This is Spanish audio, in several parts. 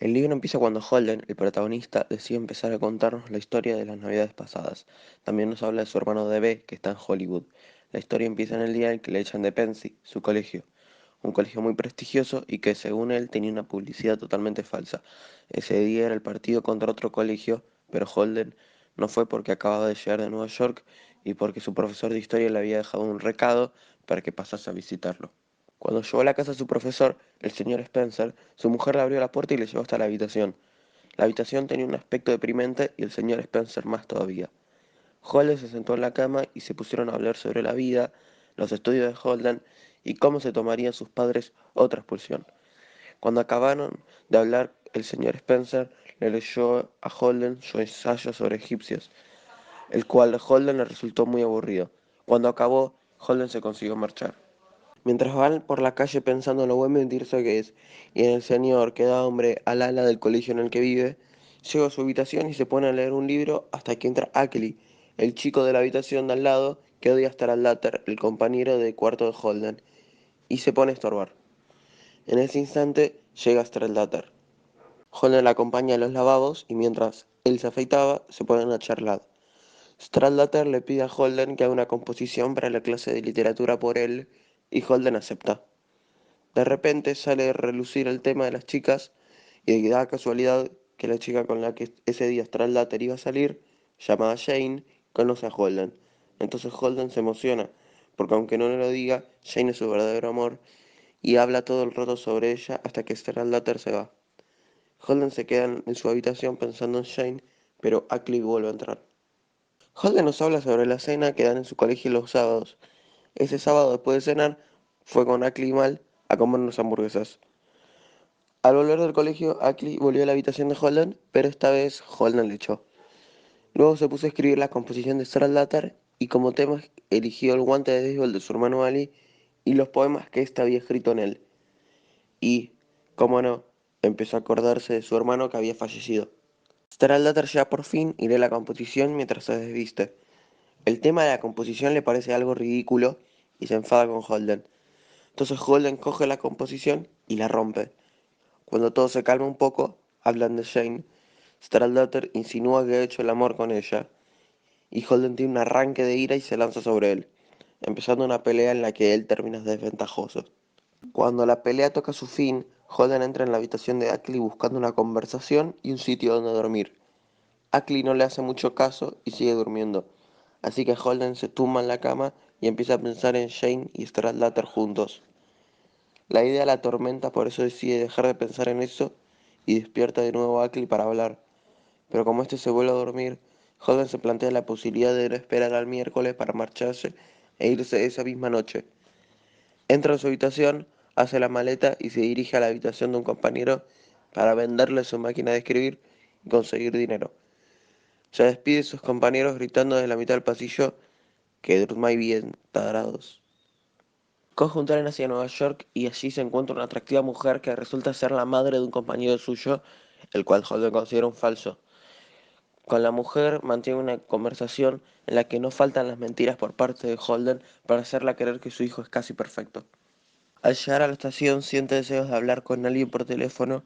El libro empieza cuando Holden, el protagonista, decide empezar a contarnos la historia de las navidades pasadas. También nos habla de su hermano D.B., que está en Hollywood. La historia empieza en el día en que le echan de Pensy, su colegio, un colegio muy prestigioso y que según él tenía una publicidad totalmente falsa. Ese día era el partido contra otro colegio, pero Holden no fue porque acababa de llegar de Nueva York y porque su profesor de historia le había dejado un recado para que pasase a visitarlo. Cuando llegó a la casa de su profesor, el señor Spencer, su mujer le abrió la puerta y le llevó hasta la habitación. La habitación tenía un aspecto deprimente y el señor Spencer más todavía. Holden se sentó en la cama y se pusieron a hablar sobre la vida, los estudios de Holden y cómo se tomarían sus padres otra expulsión. Cuando acabaron de hablar, el señor Spencer le leyó a Holden su ensayo sobre egipcios, el cual a Holden le resultó muy aburrido. Cuando acabó, Holden se consiguió marchar. Mientras van por la calle pensando en lo buen mentirse que es, y en el señor que da hombre al ala del colegio en el que vive, llega a su habitación y se pone a leer un libro hasta que entra Ackley, el chico de la habitación de al lado que odia estar al Latter, el compañero de cuarto de Holden, y se pone a estorbar. En ese instante llega Stradlater. Holden la acompaña a los lavabos y mientras él se afeitaba, se ponen a charlar. Stradlater le pide a Holden que haga una composición para la clase de literatura por él y Holden acepta. De repente sale a relucir el tema de las chicas y da casualidad que la chica con la que ese día Stradlater iba a salir, llamada Jane, conoce a Holden. Entonces Holden se emociona, porque aunque no le lo diga, Jane es su verdadero amor y habla todo el rato sobre ella hasta que Stradlater se va. Holden se queda en su habitación pensando en Jane, pero Ackley vuelve a entrar. Holden nos habla sobre la cena que dan en su colegio los sábados. Ese sábado después de cenar, fue con Ackley y Mal a comer unas hamburguesas. Al volver del colegio, Ackley volvió a la habitación de Holden, pero esta vez Holden le echó. Luego se puso a escribir la composición de Stradlater y como tema eligió el guante de béisbol de su hermano Ali y los poemas que éste había escrito en él. Y, cómo no, empezó a acordarse de su hermano que había fallecido. Stradlater ya por fin y lee la composición mientras se desviste. El tema de la composición le parece algo ridículo y se enfada con Holden. Entonces Holden coge la composición y la rompe. Cuando todo se calma un poco, hablan de Jane. Stradlater insinúa que ha hecho el amor con ella, y Holden tiene un arranque de ira y se lanza sobre él, empezando una pelea en la que él termina desventajoso. Cuando la pelea toca su fin, Holden entra en la habitación de Ackley buscando una conversación y un sitio donde dormir. Ackley no le hace mucho caso y sigue durmiendo, así que Holden se tumba en la cama y empieza a pensar en Jane y Stradlater juntos. La idea la atormenta, por eso decide dejar de pensar en eso y despierta de nuevo a Ackley para hablar. Pero como este se vuelve a dormir, Holden se plantea la posibilidad de no esperar al miércoles para marcharse e irse esa misma noche. Entra en su habitación, hace la maleta y se dirige a la habitación de un compañero para venderle su máquina de escribir y conseguir dinero. Se despide de sus compañeros gritando desde la mitad del pasillo que durmáis bien, tarados. Coge un tren hacia Nueva York y allí se encuentra una atractiva mujer que resulta ser la madre de un compañero suyo, el cual Holden considera un falso. Con la mujer mantiene una conversación en la que no faltan las mentiras por parte de Holden para hacerla creer que su hijo es casi perfecto. Al llegar a la estación siente deseos de hablar con alguien por teléfono,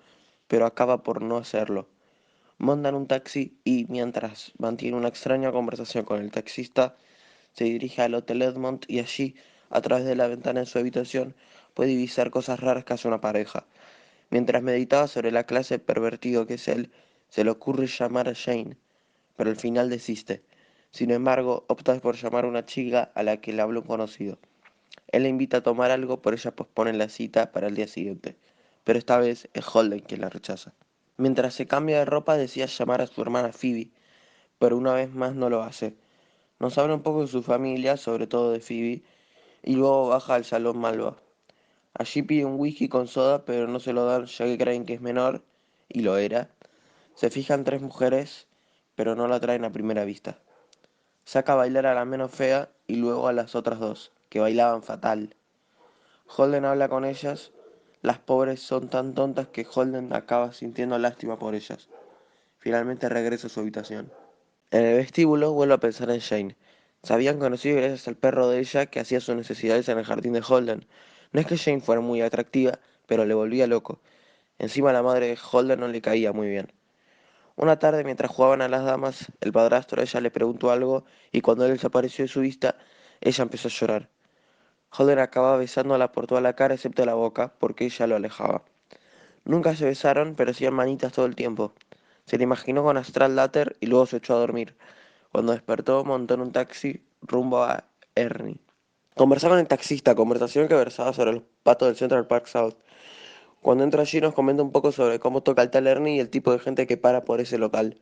pero acaba por no hacerlo. Montan un taxi y, mientras mantiene una extraña conversación con el taxista, se dirige al Hotel Edmond y allí, a través de la ventana de su habitación, puede divisar cosas raras que hace una pareja. Mientras meditaba sobre la clase de pervertido que es él, se le ocurre llamar a Jane, pero al final desiste. Sin embargo, opta por llamar a una chica a la que le habló un conocido. Él la invita a tomar algo, pero ella pospone la cita para el día siguiente. Pero esta vez es Holden quien la rechaza. Mientras se cambia de ropa, decide llamar a su hermana Phoebe, pero una vez más no lo hace. Nos habla un poco de su familia, sobre todo de Phoebe, y luego baja al salón Malva. Allí pide un whisky con soda, pero no se lo dan ya que creen que es menor, y lo era. Se fijan tres mujeres, pero no la traen a primera vista. Saca a bailar a la menos fea y luego a las otras dos, que bailaban fatal. Holden habla con ellas. Las pobres son tan tontas que Holden acaba sintiendo lástima por ellas. Finalmente regresa a su habitación. En el vestíbulo vuelve a pensar en Jane. Se habían conocido gracias al perro de ella que hacía sus necesidades en el jardín de Holden. No es que Jane fuera muy atractiva, pero le volvía loco. Encima la madre de Holden no le caía muy bien. Una tarde, mientras jugaban a las damas, el padrastro de ella le preguntó algo y cuando él desapareció de su vista, ella empezó a llorar. Holden acababa besándola por toda la cara excepto la boca, porque ella lo alejaba. Nunca se besaron, pero hacían manitas todo el tiempo. Se le imaginó con Astral Latter y luego se echó a dormir. Cuando despertó, montó en un taxi rumbo a Ernie. Conversaba con el taxista, conversación que versaba sobre los patos del Central Park South. Cuando entra allí nos comenta un poco sobre cómo toca el tal Ernie y el tipo de gente que para por ese local.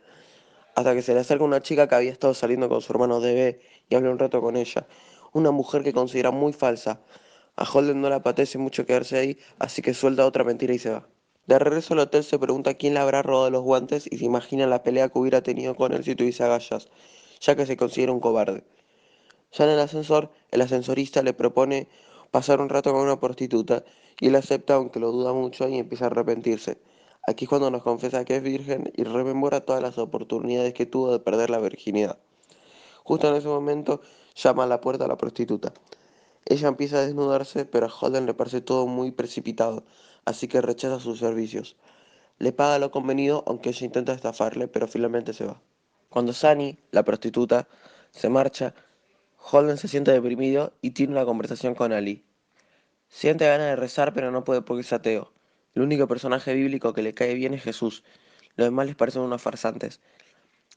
Hasta que se le acerca una chica que había estado saliendo con su hermano DB y habla un rato con ella. Una mujer que considera muy falsa. A Holden no le apetece mucho quedarse ahí, así que suelta otra mentira y se va. De regreso al hotel se pregunta quién le habrá robado los guantes y se imagina la pelea que hubiera tenido con él si tuviese agallas, ya que se considera un cobarde. Ya en el ascensor, el ascensorista le propone pasar un rato con una prostituta y él acepta aunque lo duda mucho y empieza a arrepentirse. Aquí es cuando nos confiesa que es virgen y rememora todas las oportunidades que tuvo de perder la virginidad. Justo en ese momento llama a la puerta a la prostituta. Ella empieza a desnudarse, pero a Holden le parece todo muy precipitado, así que rechaza sus servicios. Le paga lo convenido, aunque ella intenta estafarle, pero finalmente se va. Cuando Sunny, la prostituta, se marcha, Holden se siente deprimido y tiene una conversación con Ali. Siente ganas de rezar, pero no puede porque es ateo. El único personaje bíblico que le cae bien es Jesús. Los demás les parecen unos farsantes.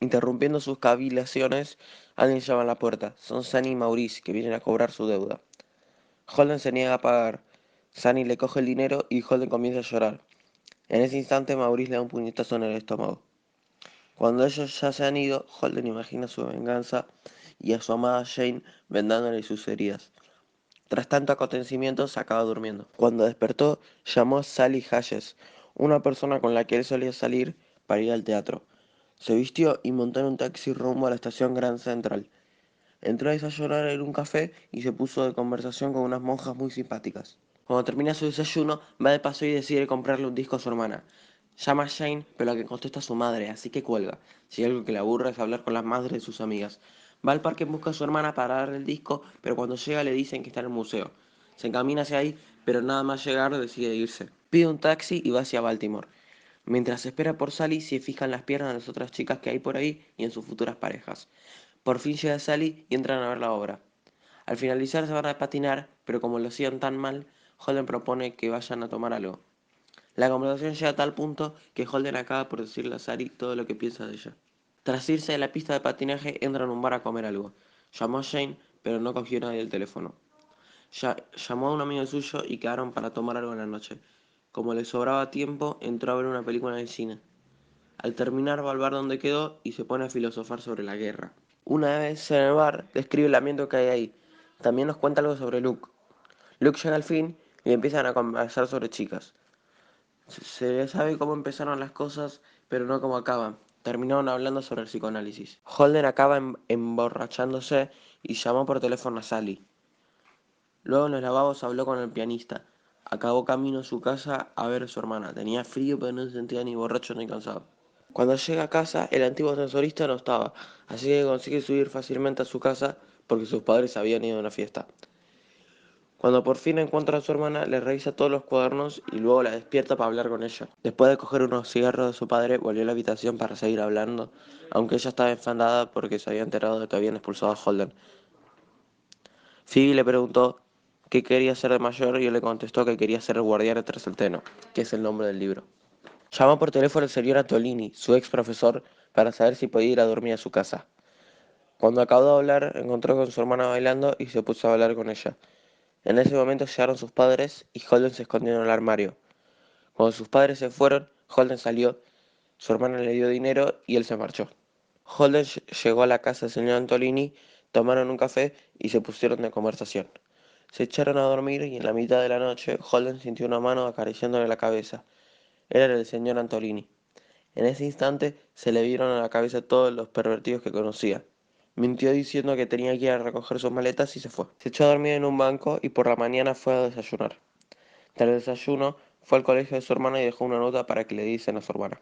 Interrumpiendo sus cavilaciones, alguien llama a la puerta. Son Sunny y Maurice, que vienen a cobrar su deuda. Holden se niega a pagar. Sunny le coge el dinero y Holden comienza a llorar. En ese instante, Maurice le da un puñetazo en el estómago. Cuando ellos ya se han ido, Holden imagina su venganza y a su amada Jane vendándole sus heridas. Tras tanto acontecimiento, se acaba durmiendo. Cuando despertó, llamó a Sally Hayes, una persona con la que él solía salir para ir al teatro. Se vistió y montó en un taxi rumbo a la estación Grand Central. Entró a desayunar en un café y se puso de conversación con unas monjas muy simpáticas. Cuando termina su desayuno, va de paso y decide comprarle un disco a su hermana. Llama a Jane, pero la que contesta es su madre, así que cuelga. Si algo que le aburre es hablar con las madres de sus amigas. Va al parque en busca de su hermana para darle el disco, pero cuando llega le dicen que está en el museo. Se encamina hacia ahí, pero nada más llegar decide irse. Pide un taxi y va hacia Baltimore. Mientras espera por Sally, se fija en las piernas de las otras chicas que hay por ahí y en sus futuras parejas. Por fin llega Sally y entran a ver la obra. Al finalizar se van a patinar, pero como lo hacían tan mal, Holden propone que vayan a tomar algo. La conversación llega a tal punto que Holden acaba por decirle a Sari todo lo que piensa de ella. Tras irse de la pista de patinaje, entran a un bar a comer algo. Llamó a Jane, pero no cogió nadie el teléfono. Llamó a un amigo suyo y quedaron para tomar algo en la noche. Como le sobraba tiempo, entró a ver una película en el cine. Al terminar va al bar donde quedó y se pone a filosofar sobre la guerra. Una vez en el bar, describe el ambiente que hay ahí. También nos cuenta algo sobre Luke. Luke llega al fin y empiezan a conversar sobre chicas. Se sabe cómo empezaron las cosas, pero no cómo acaban. Terminaron hablando sobre el psicoanálisis. Holden acaba emborrachándose y llamó por teléfono a Sally. Luego en los lavabos habló con el pianista. Acabó camino a su casa a ver a su hermana. Tenía frío, pero no se sentía ni borracho ni cansado. Cuando llega a casa, el antiguo ascensorista no estaba, así que consigue subir fácilmente a su casa porque sus padres habían ido a una fiesta. Cuando por fin encuentra a su hermana, le revisa todos los cuadernos y luego la despierta para hablar con ella. Después de coger unos cigarros de su padre, volvió a la habitación para seguir hablando, aunque ella estaba enfadada porque se había enterado de que habían expulsado a Holden. Phoebe le preguntó qué quería ser de mayor y él le contestó que quería ser el guardián tras el Trenteno, que es el nombre del libro. Llamó por teléfono al señor Antolini, su ex profesor, para saber si podía ir a dormir a su casa. Cuando acabó de hablar, encontró con su hermana bailando y se puso a hablar con ella. En ese momento llegaron sus padres y Holden se escondió en el armario. Cuando sus padres se fueron, Holden salió, su hermana le dio dinero y él se marchó. Holden llegó a la casa del señor Antolini, tomaron un café y se pusieron de conversación. Se echaron a dormir y en la mitad de la noche Holden sintió una mano acariciándole la cabeza. Era el señor Antolini. En ese instante se le vieron a la cabeza todos los pervertidos que conocía. Mintió diciendo que tenía que ir a recoger sus maletas y se fue. Se echó a dormir en un banco y por la mañana fue a desayunar. Tras el desayuno, fue al colegio de su hermana y dejó una nota para que le dicen a su hermana.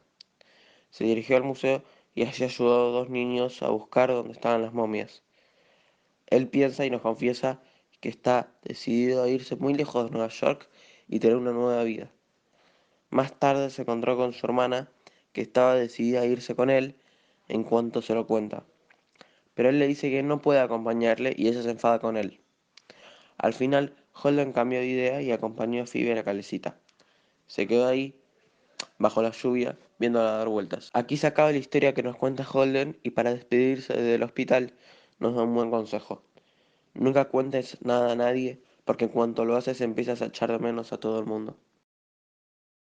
Se dirigió al museo y allí ayudó a dos niños a buscar dónde estaban las momias. Él piensa y nos confiesa que está decidido a irse muy lejos de Nueva York y tener una nueva vida. Más tarde se encontró con su hermana, que estaba decidida a irse con él en cuanto se lo cuenta. Pero él le dice que no puede acompañarle y ella se enfada con él. Al final, Holden cambió de idea y acompañó a Phoebe a la calecita. Se quedó ahí, bajo la lluvia, viéndola dar vueltas. Aquí se acaba la historia que nos cuenta Holden y para despedirse del hospital nos da un buen consejo. Nunca cuentes nada a nadie, porque en cuanto lo haces empiezas a echar de menos a todo el mundo.